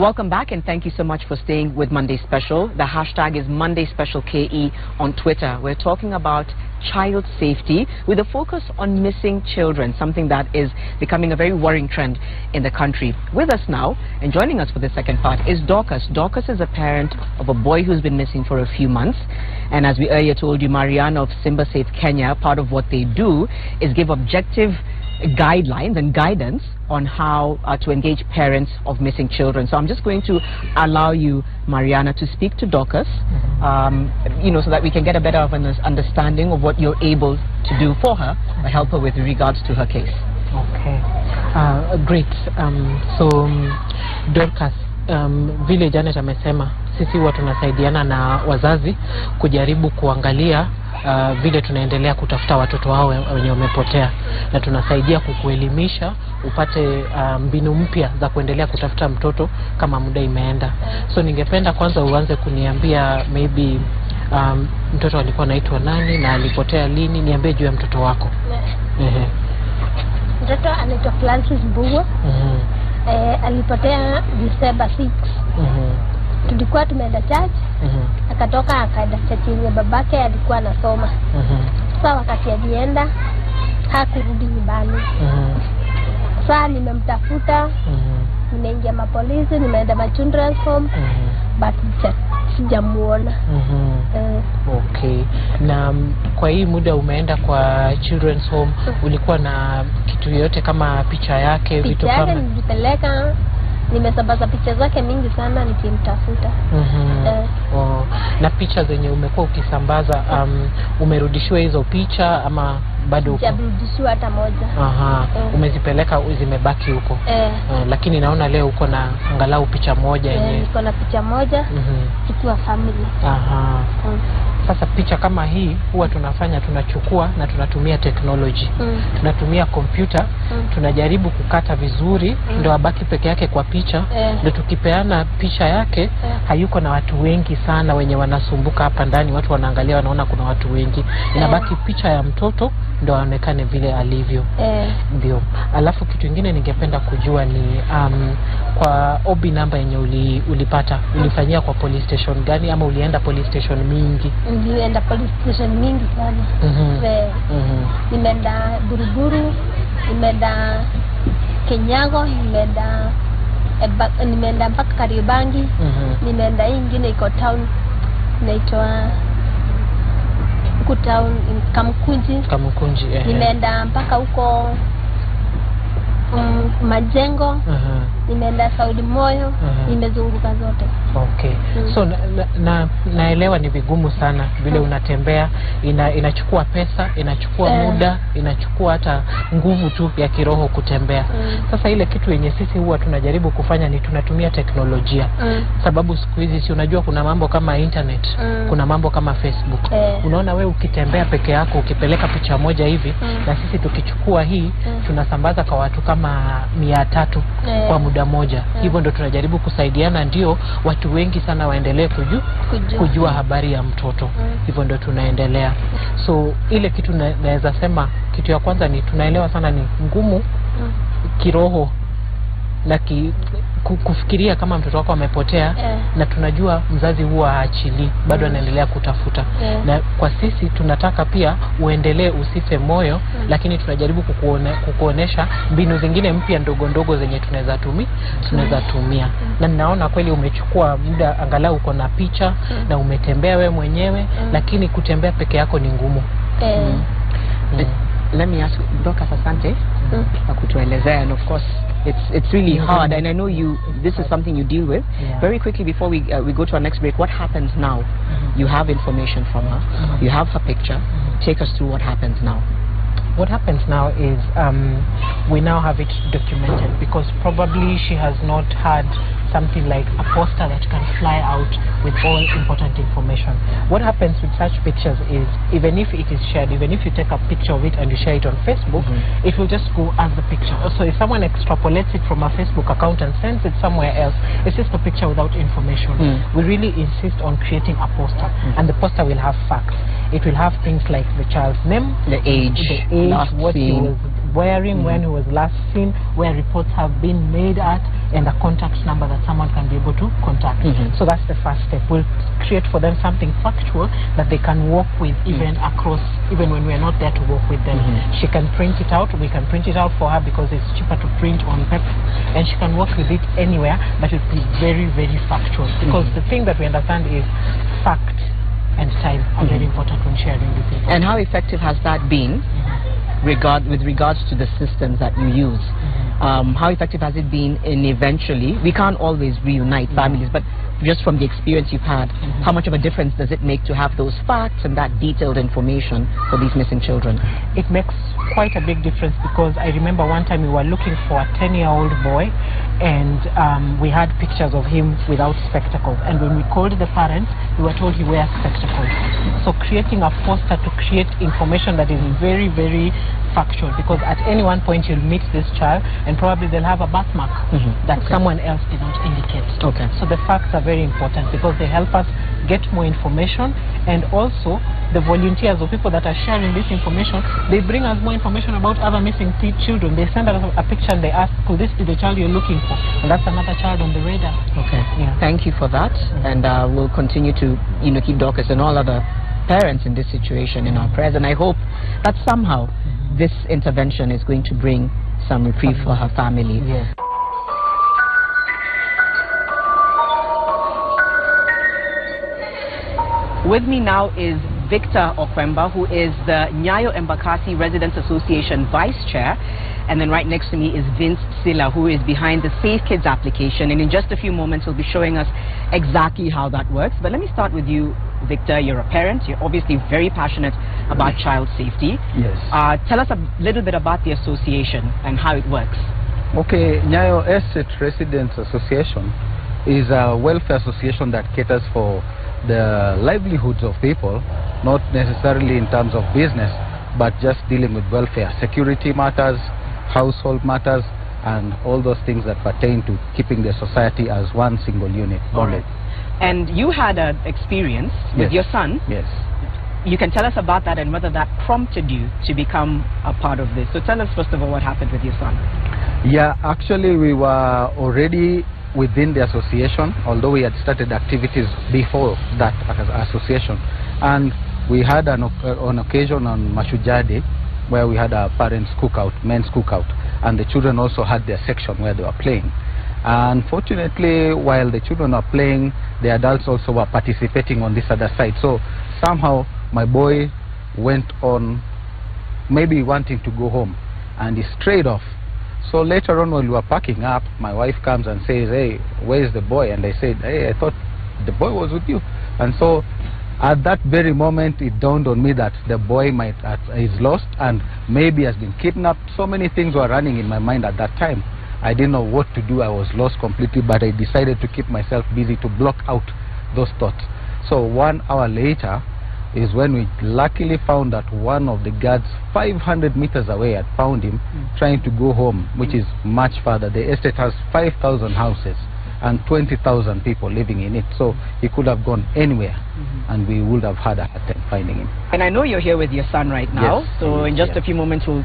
Welcome back, and thank you so much for staying with Monday Special. The hashtag is Monday Special KE on Twitter. We're talking about child safety with a focus on missing children, something that is becoming a very worrying trend in the country. With us now, and joining us for the second part, is Dorcas. Dorcas is a parent of a boy who's been missing for a few months. And as we earlier told you, Mariana of Simba Safe Kenya, part of what they do is give objective guidelines and guidance on how to engage parents of missing children. So I'm just going to allow you, Mariana, to speak to Dorcas, so that we can get a better of an understanding of what you're able to do for her or help her with regards to her case. Okay, great. Dorcas, vile Janet amesema, sisi huwa tunasaidiana na wazazi kujaribu kuangalia vile tunaendelea kutafuta watoto wao wenye wamepotea, na tunasaidia kukuelimisha upate mbinu mpya za kuendelea kutafuta mtoto kama muda imeenda. So ningependa kwanza uanze kuniambia maybe mtoto alikuwa anaitwa nani na alipotea lini. Niambie juu ya mtoto wako. Mtoto anaitwa Francis Mbugua. Alipotea December 6. Tulikuwa tumeenda church, akatoka akaenda church yenye babake alikuwa anasoma. Sasa wakati alienda hakurudi nyumbani. Sasa nimemtafuta, nimeingia mapolisi, nimeenda ma children's home, but sijamuona. Okay. Na kwa hii muda umeenda kwa children's home, ulikuwa na kitu yote kama picha yake, vitu kama? Picha nilipeleka, nimesambaza picha zake mingi sana nikimtafuta. Na picha zenye umekuwa ukisambaza, umerudishiwa hizo picha ama bado uko? Sijarudishiwa hata moja. Umezipeleka, zimebaki huko? Lakini naona leo uko na angalau picha moja yenyewe. Niko na picha moja tukiwa family. Sasa picha kama hii huwa tunachukua na tunatumia technology. Tunatumia kompyuta, tunajaribu kukata vizuri ndio abaki peke yake kwa picha. Ndio tukipeana picha yake hayuko na watu wengi sana wenye wanasumbuka hapa ndani, watu wanaangalia wanaona kuna watu wengi. Inabaki picha ya mtoto ndio aonekane vile alivyo. Ndio. Alafu kitu kingine ningependa kujua ni kwa OB number yenye ulipata, ulifanyia kwa police station gani ama ulienda police station mingi? Nilienda police station mingi sana. Nimeenda Buruburu, nimeenda Kenyago, nimeenda mpaka Kariobangi, nimeenda hii ingine iko town inaitwa town Kamukunji. Nimeenda mpaka huko Majengo, nimeenda Saudi Moyo, nimezunguka zote. Okay. So naelewa ni vigumu sana vile unatembea, inachukua pesa, inachukua muda, inachukua hata nguvu tu ya kiroho kutembea. Sasa ile kitu yenye sisi huwa tunajaribu kufanya ni tunatumia teknolojia. Sababu siku hizi si unajua kuna mambo kama internet, kuna mambo kama Facebook. Unaona wewe ukitembea peke yako ukipeleka picha moja hivi, na sisi tukichukua hii tunasambaza kwa watu kama 300 kwa muda moja. Hivyo ndio tunajaribu kusaidiana ndio watu wengi sana waendelee kujua habari ya mtoto. Hivyo ndio tunaendelea. So ile kitu naweza sema, kitu ya kwanza ni tunaelewa sana ni ngumu kiroho na kufikiria kama mtoto wako amepotea, na tunajua mzazi huwa haachili, bado anaendelea kutafuta. Na kwa sisi tunataka pia uendelee, usife moyo, lakini tunajaribu kukuonesha mbinu zingine mpya ndogo ndogo zenye tunaweza tumia. Na ninaona kweli umechukua muda, angalau uko na picha na umetembea we mwenyewe, lakini kutembea peke yako ni ngumu. Let me ask Dorcas, asante kutuelezea, and of course it's really hard, and I know this is something you deal with. Very quickly before we go to our next break, what happens now? You have information from her, you have her picture. Take us through what happens now. What happens now is we now have it documented, because probably she has not had something like a poster that can fly out with all important information. What happens with such pictures is, even if it is shared, even if you take a picture of it and you share it on Facebook, it will just go as the picture. So if someone extrapolates it from a Facebook account and sends it somewhere else, it's just a picture without information. We really insist on creating a poster, and the poster will have facts. It will have things like the child's name, the age, what he was wearing, when he was last seen, where reports have been made at, and a contact number that someone can be able to contact. So that's the first step. We'll create for them something factual that they can work with even across, even when we're not there to work with them. She can print it out. We can print it out for her because it's cheaper to print on paper, and she can work with it anywhere, but it will be very, very factual, because the thing that we understand is fact and time are very important when sharing this information. And how effective has that been with regards to the systems that you use? How effective has it been in eventually, we can't always reunite families, but just from the experience you've had, how much of a difference does it make to have those facts and that detailed information for these missing children? It makes quite a big difference, because I remember one time we were looking for a 10-year-old boy, and we had pictures of him without spectacles, and when we called the parents, we were told he wears spectacles. So creating a poster to create information that is very, very factual, because at any one point you'll meet this child and probably they'll have a birthmark that someone else did not indicate. So the facts are very important, because they help us get more information, and also the volunteers or people that are sharing this information, they bring us more information about other missing children. They send us a picture and they ask, could this be the child you're looking for? And that's another child on the radar. Thank you for that, and we'll continue to keep Dorcas and all other parents in this situation in our prayers, and I hope that somehow this intervention is going to bring some reprieve for her family. With me now is Victor Okwemba, who is the Nyayo Embakasi Residents Association Vice Chair. And then right next to me is Vince Silla, who is behind the Safe Kids application. And in just a few moments, he'll be showing us exactly how that works. But let me start with you, Victor. You're a parent. You're obviously very passionate about child safety. Tell us a little bit about the association and how it works. Okay, Nyayo Estate Residents Association is a welfare association that caters for the livelihoods of people, not necessarily in terms of business, but just dealing with welfare, security matters, household matters, and all those things that pertain to keeping the society as one single unit. And you had an experience with your son. You can tell us about that and whether that prompted you to become a part of this. So tell us first of all what happened with your son. Yeah, actually we were already within the association, although we had started activities before that association. And we had an occasion on Mashujaa Day where we had a parents' cookout, men's cookout, and the children also had their section where they were playing. Unfortunately, while the children were playing, the adults also were participating on this other side. So somehow my boy went on maybe wanting to go home, and he strayed off. So later on when we were packing up, my wife comes and says, hey, where's the boy? And I said, hey, I thought the boy was with you. And so at that very moment it dawned on me that the boy is lost and maybe has been kidnapped. So many things were running in my mind at that time. I didn't know what to do. I was lost completely, but I decided to keep myself busy to block out those thoughts. So 1 hour later is when we luckily found that one of the guards 500 meters away had found him trying to go home, which is much further. The estate has 5,000 houses and 20,000 people living in it, so he could have gone anywhere and we would have had a hard time finding him. And I know you're here with your son right now, so in just a few moments we'll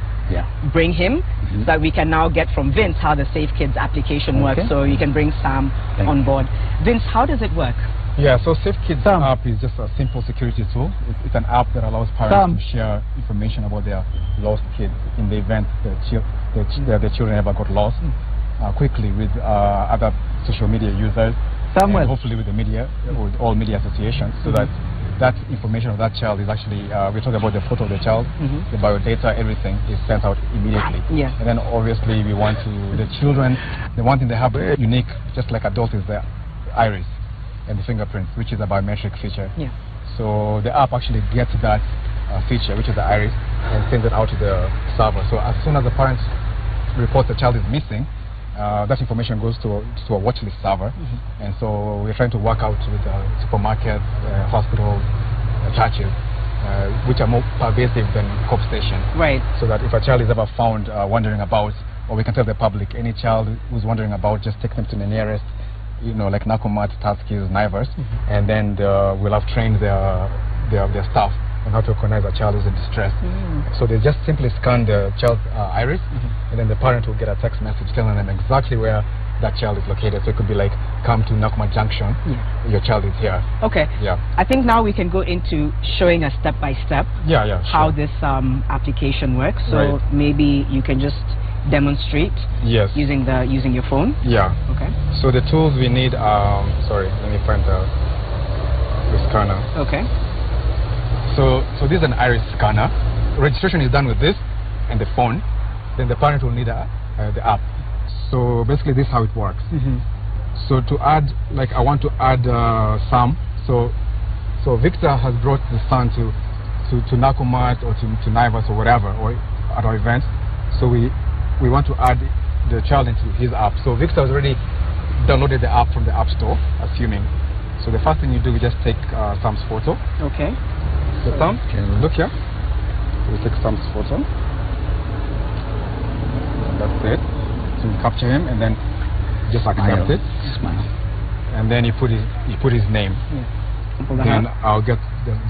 bring him so that we can now get from Vince how the Safe Kids application works, so you can bring Sam on board. Vince, how does it work? Yeah, so Safe Kids app is just a simple security tool. It's an app that allows parents to share information about their lost kids in the event the children ever got lost quickly with other social media users, and hopefully with the media, with all media associations, so that that information of that child is actually, we talk about the photo of the child, the biodata, everything is sent out immediately. And then obviously we want to, the children, the one thing they have unique, just like adults, is the iris and the fingerprints, which is a biometric feature. So the app actually gets that feature, which is the iris, and sends it out to the server. So as soon as the parents report the child is missing, that information goes to a watch list server. And so we're trying to work out with supermarkets, hospitals, churches, which are more pervasive than cop stations. So that if a child is ever found wandering about, or we can tell the public, any child who's wandering about, just take them to the nearest, like Nakumatt, Tuskegee, Naivas, and then we'll have trained their staff on how to recognize a child who's in distress. So they just simply scan the child's iris, and then the parent will get a text message telling them exactly where that child is located. So it could be like, come to Nakuma Junction, your child is here. Okay. Yeah. I think now we can go into showing us step by step how this application works. So maybe you can just demonstrate using your phone. Yeah. Okay. So the tools we need, sorry, let me find the scanner. Okay. So this is an iris scanner. Registration is done with this and the phone. Then the parent will need the app. So basically this is how it works. So to add, like I want to add Sam. So Victor has brought the son to Nakumat or to Naivas or whatever, or at our event. So we want to add the child into his app. So Victor has already downloaded the app from the App Store, assuming. So the first thing you do, we just take Sam's photo. Okay. So Sam, can you look here? We take Sam's photo. That's it. So you capture him and then just accept it. Smile. And then you put his name. Then I'll get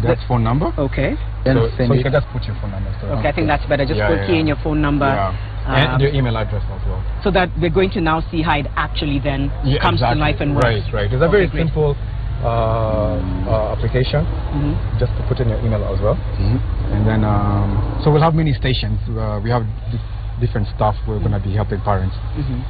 that phone number. Okay. So you can just put your phone number. So okay, I think that's better. Just put key in your phone number. And your email address as well. So that we're going to now see how it actually then comes to life and works. Right. It's a very simple application. Just to put in your email as well. And then, so we'll have many stations. We have different stuff. We're going to be helping parents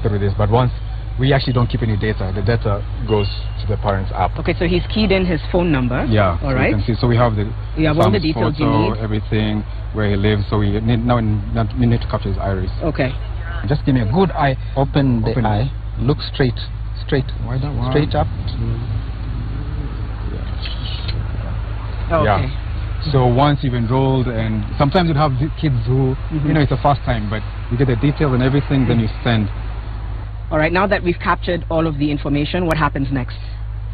through this. But once we actually don't keep any data, the data goes to the parent's app. Okay, so he's keyed in his phone number. Yeah. All right. You can see. So we have all the details photo, you need. Everything, where he lives. So we need to capture his iris. Okay. Just give me a good eye. Open the eye. Look straight. Why that one? Straight up. Okay. Yeah. So once you've enrolled, and sometimes you have kids who, you know, it's the first time, but you get the details and everything, then you send. All right, now that we've captured all of the information, what happens next?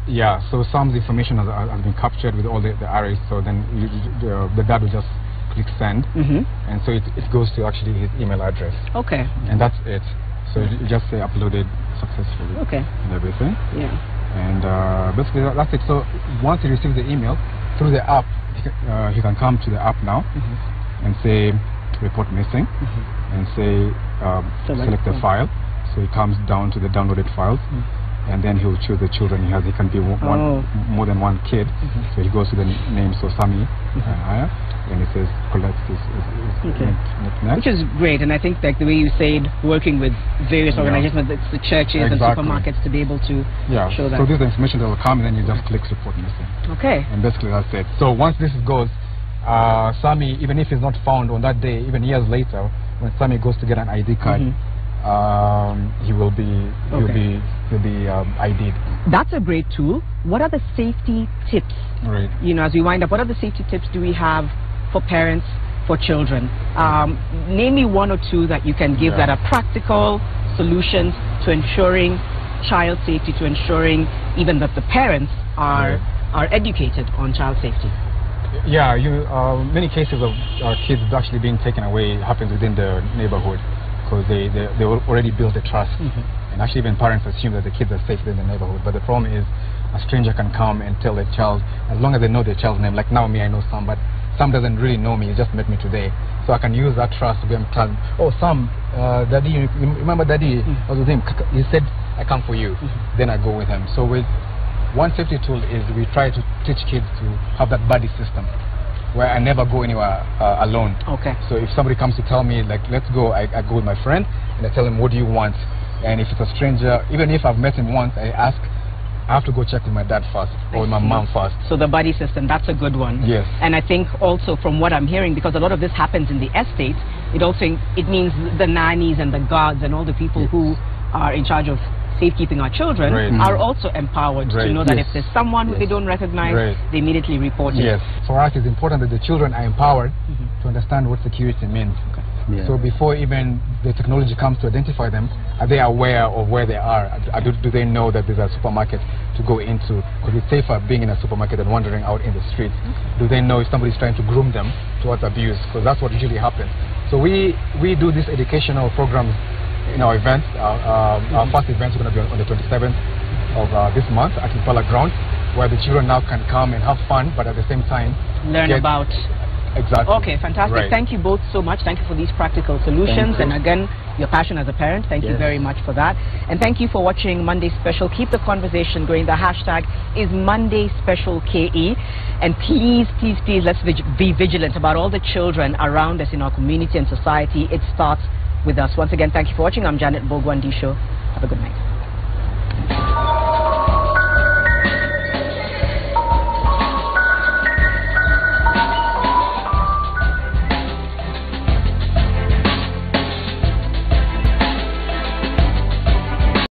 Yeah, so Sam's information has been captured with all the iris, so then the dad will just click send, and so it goes to actually his email address. Okay. And that's it. So you just say uploaded successfully. Okay. And everything. Yeah. And basically that's it. So once he receives the email, through the app, he can come to the app now and say report missing and say select the file. So he comes down to the downloaded files and then he will choose the children he has. He can be more than one kid. So he goes to the name, so Sami and Aya, and he says collect this next. Which is great, and I think like the way you said, working with various organizations, it's the churches and supermarkets to be able to show that. So this is the information that will come, and then you just click report missing. Okay. And basically that's it. So once this goes, Sami, even if he's not found on that day, even years later, when Sami goes to get an ID card, he will be ID'd. That's a great tool. What are the safety tips? Right. You know, as we wind up, what are the safety tips do we have for parents, for children? Name me one or two that you can give that are practical solutions to ensuring child safety, to ensuring even that the parents are educated on child safety. Yeah, many cases of kids actually being taken away happens within the neighborhood, because they already built a trust, and actually even parents assume that the kids are safe in the neighborhood. But the problem is a stranger can come and tell a child, as long as they know their child's name. Like now, me, I know Sam, but Sam doesn't really know me. He just met me today, so I can use that trust to be able to tell him, oh Sam, Daddy, you remember Daddy? I was with him. He said I come for you. Then I go with him. So with one safety tool is we try to teach kids to have that buddy system, where I never go anywhere alone. Okay. So if somebody comes to tell me, like, let's go, I go with my friend, and I tell him, what do you want? And if it's a stranger, even if I've met him once, I have to go check with my dad first, or with my mom first. So the buddy system, that's a good one. Yes. And I think also from what I'm hearing, because a lot of this happens in the estate, it means the nannies and the guards and all the people who are in charge of safekeeping our children are also empowered to know that if there's someone who they don't recognize, they immediately report it. Yes. For us, it's important that the children are empowered to understand what security means. Okay. Yeah. So before even the technology comes to identify them, are they aware of where they are? Do they know that there's a supermarket to go into? Because it's safer being in a supermarket than wandering out in the streets. Do they know if somebody's trying to groom them towards abuse? Because that's what usually happens. So we do these educational programs in our events. Our first event is going to be on the 27th of this month at Impala Ground, where the children now can come and have fun, but at the same time learn about Exactly. Okay, fantastic. Right. Thank you both so much. Thank you for these practical solutions. And again, your passion as a parent. Thank you very much for that. And thank you for watching Monday Special. Keep the conversation going. The hashtag is Monday Special KE. And please, please, please, let's be vigilant about all the children around us in our community and society. It starts with us. Once again, thank you for watching. I'm Janet Bogwandisho. Have a good night.